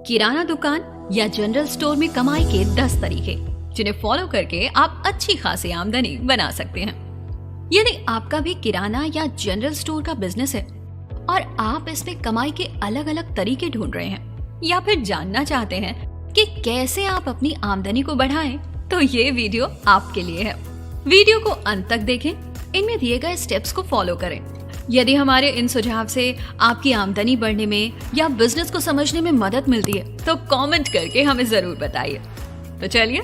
किराना दुकान या general store में कमाई के 10 तरीके जिन्हें फॉलो करके आप अच्छी खासी आमदनी बना सकते हैं। यदि आपका भी किराना या जनरल स्टोर का बिजनेस है और आप इसमें कमाई के अलग अलग तरीके ढूंढ रहे हैं या फिर जानना चाहते हैं कि कैसे आप अपनी आमदनी को बढ़ाएं, तो ये वीडियो आपके लिए है। वीडियो को अंत तक देखें, इनमें दिए गए स्टेप्स को फॉलो करें। यदि हमारे इन सुझाव से आपकी आमदनी बढ़ने में या बिजनेस को समझने में मदद मिलती है तो कमेंट करके हमें जरूर बताइए। तो चलिए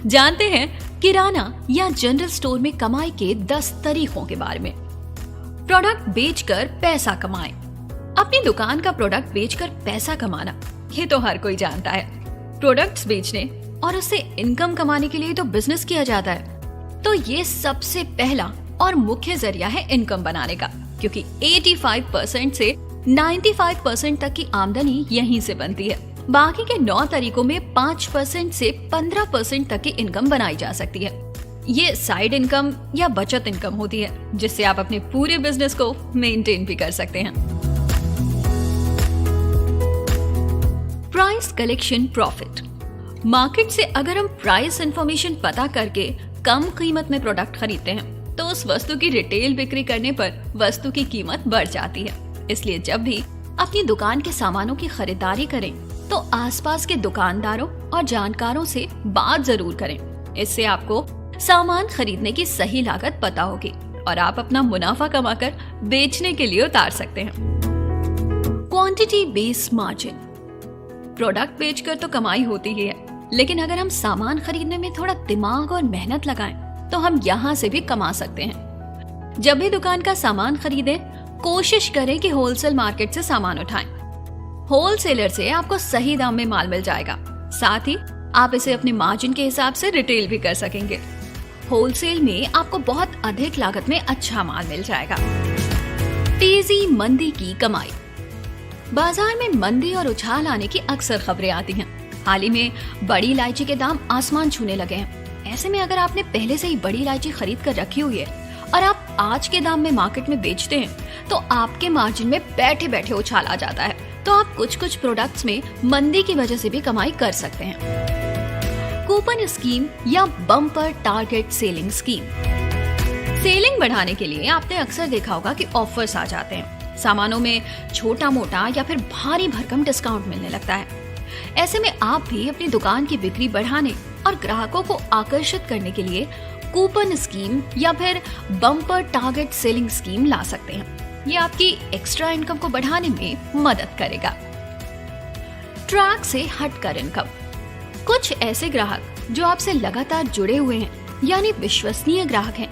जानते हैं किराना या जनरल स्टोर में कमाई के 10 तरीकों के बारे में। प्रोडक्ट बेचकर पैसा कमाएं। अपनी दुकान का प्रोडक्ट बेचकर पैसा कमाना ये तो हर कोई जानता है। प्रोडक्ट्स बेचने और उससे इनकम कमाने के लिए तो बिजनेस किया जाता है, तो ये सबसे पहला और मुख्य जरिया है इनकम बनाने का, क्योंकि 85% से 95% तक की आमदनी यहीं से बनती है। बाकी के 9 तरीकों में 5% से 15% तक की इनकम बनाई जा सकती है। ये साइड इनकम या बचत इनकम होती है, जिससे आप अपने पूरे बिजनेस को मेंटेन भी कर सकते हैं। Price collection profit. मार्केट से अगर हम प्राइस इंफॉर्मेशन पता करके कम कीमत में प्रोडक्ट खरीदते हैं तो उस वस्तु की रिटेल बिक्री करने पर वस्तु की कीमत बढ़ जाती है। इसलिए जब भी अपनी दुकान के सामानों की खरीदारी करें तो आसपास के दुकानदारों और जानकारों से बात जरूर करें। इससे आपको सामान खरीदने की सही लागत पता होगी और आप अपना मुनाफा कमाकर बेचने के लिए उतार सकते हैं। Quantity based margin. प्रोडक्ट बेचकर तो कमाई होती ही है, लेकिन अगर हम सामान खरीदने में थोड़ा दिमाग और मेहनत लगाएं तो हम यहाँ से भी कमा सकते हैं। जब भी दुकान का सामान खरीदें, कोशिश करें कि होलसेल मार्केट से सामान उठाएं। होलसेलर से आपको सही दाम में माल मिल जाएगा, साथ ही आप इसे अपने मार्जिन के हिसाब से रिटेल भी कर सकेंगे। होलसेल में आपको बहुत अधिक लागत में अच्छा माल मिल जाएगा। तेजी मंदी की कमाई। बाजार में मंदी और उछाल आने की अक्सर खबरें आती हैं। हाल ही में बड़ी इलायची के दाम आसमान छूने लगे हैं। ऐसे में अगर आपने पहले से ही बड़ी इलायची खरीद कर रखी हुई है और आप आज के दाम में मार्केट में बेचते हैं तो आपके मार्जिन में बैठे बैठे उछाल आ जाता है। तो आप कुछ प्रोडक्ट्स में मंदी की वजह से भी कमाई कर सकते हैं। कूपन स्कीम या bumper target selling scheme. Selling बढ़ाने के लिए आपने अक्सर देखा होगा कि ऑफर्स आ जाते हैं। सामानों में छोटा मोटा या फिर भारी भरकम डिस्काउंट मिलने लगता है। ऐसे में आप भी अपनी दुकान की बिक्री बढ़ाने और ग्राहकों को आकर्षित करने के लिए कूपन स्कीम या फिर बम्पर टारगेट सेलिंग स्कीम ला सकते हैं। ये आपकी एक्स्ट्रा इनकम को बढ़ाने में मदद करेगा। ट्रैक से हटकर इनकम। कुछ ऐसे ग्राहक जो आपसे लगातार जुड़े हुए हैं, यानी विश्वसनीय ग्राहक हैं,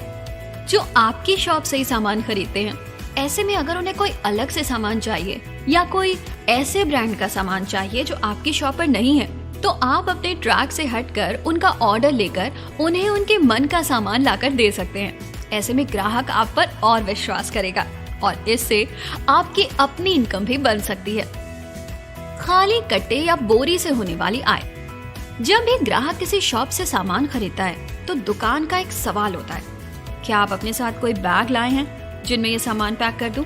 जो आपकी शॉप से ही सामान खरीदते हैं। ऐसे में अगर उन्हें कोई अलग से सामान चाहिए या कोई ऐसे ब्रांड का सामान चाहिए जो आपकी शॉप पर नहीं है, तो आप अपने ट्रैक से हटकर उनका ऑर्डर लेकर उन्हें उनके मन का सामान लाकर दे सकते हैं। ऐसे में ग्राहक आप पर और विश्वास करेगा और इससे आपकी अपनी इनकम भी बन सकती है। खाली कट्टे या बोरी से होने वाली आय। जब भी ग्राहक किसी शॉप से सामान खरीदता है तो दुकान का एक सवाल होता है, क्या आप अपने साथ कोई बैग लाए हैं जिनमें ये सामान पैक कर दूं?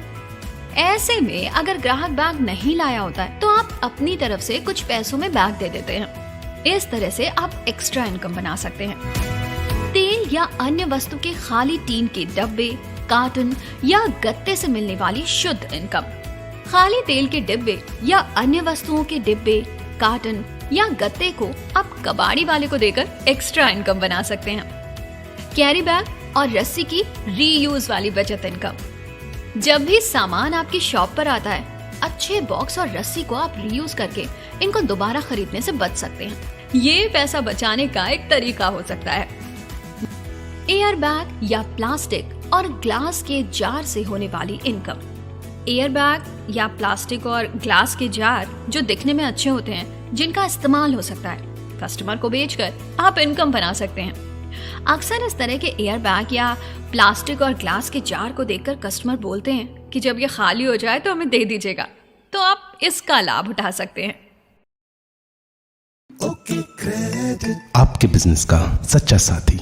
ऐसे में अगर ग्राहक बैग नहीं लाया होता है तो आप अपनी तरफ से कुछ पैसों में बैग दे देते हैं। इस तरह से आप एक्स्ट्रा इनकम बना सकते हैं। तेल या अन्य वस्तु के खाली टीन के डब्बे, कार्टन या गत्ते से मिलने वाली शुद्ध इनकम। खाली तेल के डिब्बे या अन्य वस्तुओं के डिब्बे, कार्टन या गत्ते को आप कबाड़ी वाले को देकर एक्स्ट्रा इनकम बना सकते हैं। कैरी बैग और रस्सी की रीयूज वाली बचत इनकम। जब भी सामान आपकी शॉप पर आता है, अच्छे बॉक्स और रस्सी को आप रीयूज करके इनको दोबारा खरीदने से बच सकते हैं। ये पैसा बचाने का एक तरीका हो सकता है। एयर बैग या प्लास्टिक और ग्लास के जार से होने वाली इनकम। एयर बैग या प्लास्टिक और ग्लास के जार जो दिखने में अच्छे होते हैं, जिनका इस्तेमाल हो सकता है, कस्टमर को बेचकर आप इनकम बना सकते हैं। अक्सर इस तरह के एयर बैग या प्लास्टिक और ग्लास के जार को देखकर कस्टमर बोलते हैं कि जब ये खाली हो जाए तो हमें दे दीजिएगा, तो आप इसका लाभ उठा सकते हैं। आपके बिजनेस का सच्चा साथी।